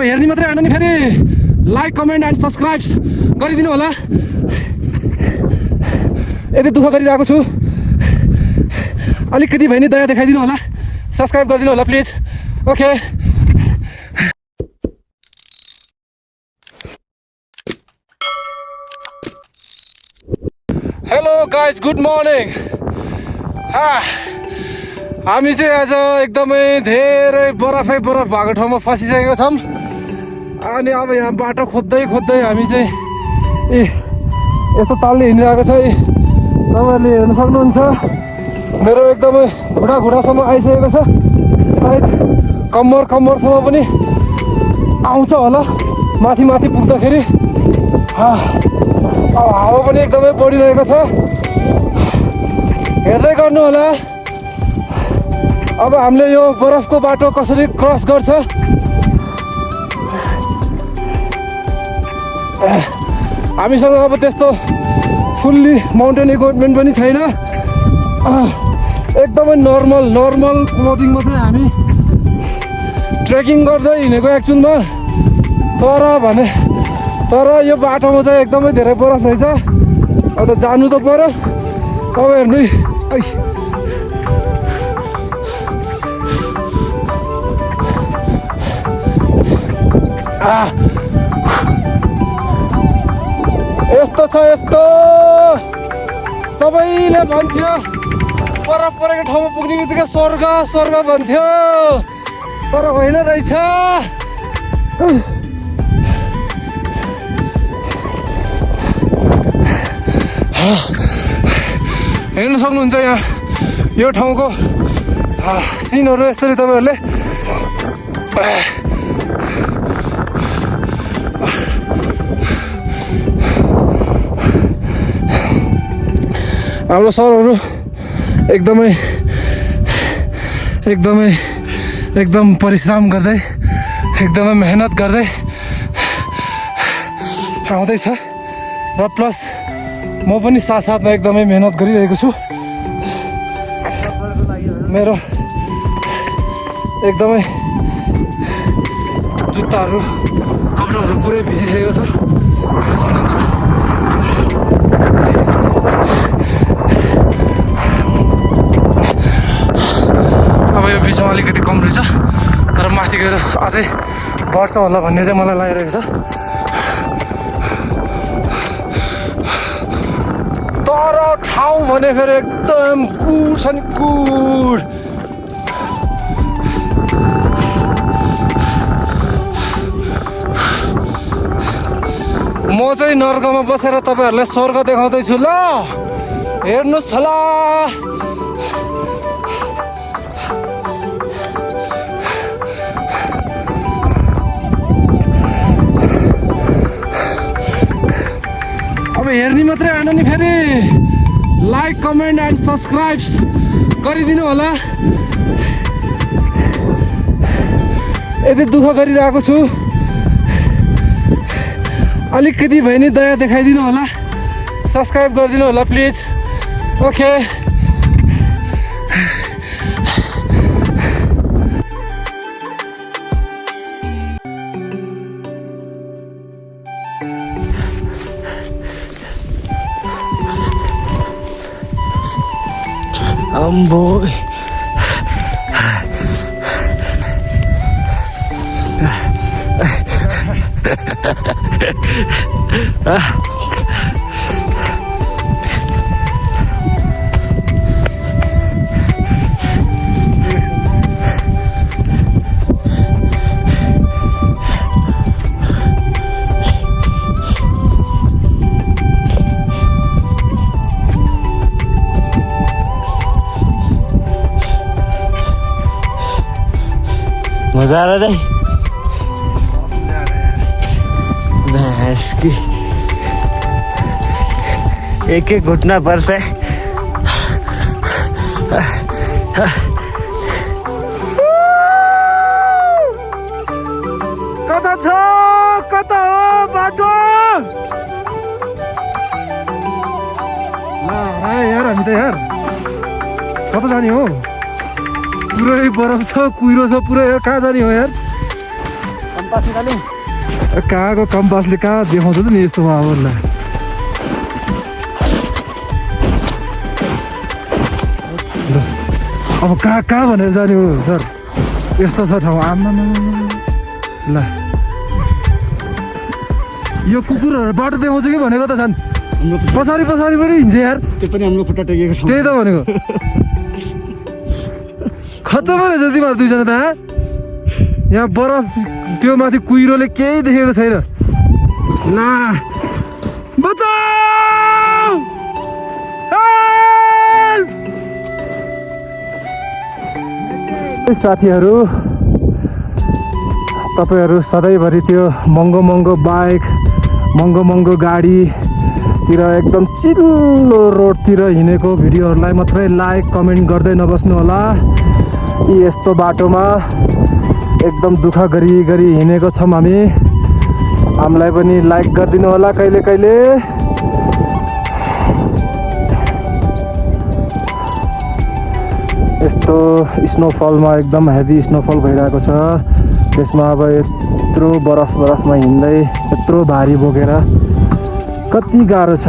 हेर्ने मात्रै होइन नि, फेरि लाइक कमेन्ट एन्ड सब्सक्राइब गरिदिनु होला। यति दुःख गरिरहेको छु, अलिकति भए नि दया देखाइदिनु होला, सब्सक्राइब गरिदिनु होला please. Okay, hello guys, good morning. हामी चाहिँ आज एकदमै धेरै बरफ भएको ठाउँमा फसिसकेका छौँ। अनि अब यहाँ बाटो खोज्दै हामी चाहिँ यस्तो तालले हिँडिरहेको छ। तपाईँहरूले हेर्न सक्नुहुन्छ, मेरो एकदमै घुँडासम्म आइसकेको छ। सायद कम्मरसम्म पनि आउँछ होला माथि पुग्दाखेरि। हावा पनि एकदमै बढिरहेको छ, हेर्दै गर्नु होला। अब हामीले यो बरफको बाटो कसरी क्रस गर्छ। हामीसँग अब त्यस्तो फुल्ली माउन्टेन इक्विपमेन्ट पनि छैन, एकदमै नर्मल क्लोथिङमा चाहिँ हामी ट्रेकिङ गर्दै हिँडेको एक्चुअलमा। तर यो बाटोमा चाहिँ एकदमै धेरै बरफ रहेछ। अब त जानु त पर्यो। अब हेर्नु, यस्तो सबैले भन्थ्यो बरफ परेको ठाउँमा पुग्ने बित्तिकै स्वर्ग भन्थ्यो, तर होइन रहेछ। हेर्न सक्नुहुन्छ यहाँ यो ठाउँको सिनहरू यसरी तपाईँहरूले। हाम्रो सरहरू एकदम परिश्रम गर्दै, एकदमै मेहनत गर्दै आउँदैछ र प्लस म पनि साथसाथमा एकदमै मेहनत गरिरहेको छु। मेरो एकदमै जुत्ताहरू कपडाहरू पुरै भिजिसकेको छ, हेर्न सक्नुहुन्छ। अब यो बिचमा अलिकति कम रहेछ, तर माथि गएर अझै बढ्छ होला भन्ने चाहिँ मलाई लागिरहेको छ। तर ठाउँ भने फेरि एकदम कुड छ नि, कुड। म चाहिँ नर्कमा बसेर तपाईँहरूलाई स्वर्ग देखाउँदैछु ल, हेर्नुहोस् ल। अब हेर्ने मात्रै होइन नि, फेरि लाइक कमेन्ट एन्ड सब्सक्राइब गरिदिनु होला। यति दुःख गरिरहेको छु, अलिकति भए नि दया देखाइदिनु होला, सब्सक्राइब गरिदिनु होला प्लिज। Okay, boy. मजा आ रहा है भैंस की, एक घुटना पर से। कता हो बाटो? यार हामी त यार कता जाने हो? पुरै बरफ छ, कुहिरो छ पुरै, यार कहाँ जाने हो यार? कहाँको कम्पासले कहाँ देखाउँछ त नि यस्तो माहौललाई। अब कहाँ भनेर जाने हो सर? यस्तो छ ठाउँ आमा ल। यो कुकुरहरू बाटो देखाउँछ कि भनेको त छन् पछाडि पनि हिँड्छ यार। त्यो पनि हाम्रो खुट्टा टेकेको छ। त्यही त भनेको खत्तम रहेछ तिमीहरू दुईजना त। यहाँ बरफ त्यो माथि कुहिरोले केही देखेको छैन। ला बचाऊ साथीहरू, तपाईहरू सधैँभरि त्यो महँगो बाइक महँगो गाडीतिर एकदम चिल्लो रोडतिर हिँडेको भिडियोहरूलाई मात्रै लाइक कमेन्ट गर्दै नबस्नु होला। यी यस्तो बाटोमा एकदम दुःख गरी हिँडेको छौँ हामीलाई पनि लाइक गरिदिनु होला कहिले। यस्तो स्नोफलमा एकदम हेभी स्नोफल भइरहेको छ। त्यसमा अब यत्रो बरफमा हिँड्दै यत्रो भारी बोकेर कति गाह्रो छ।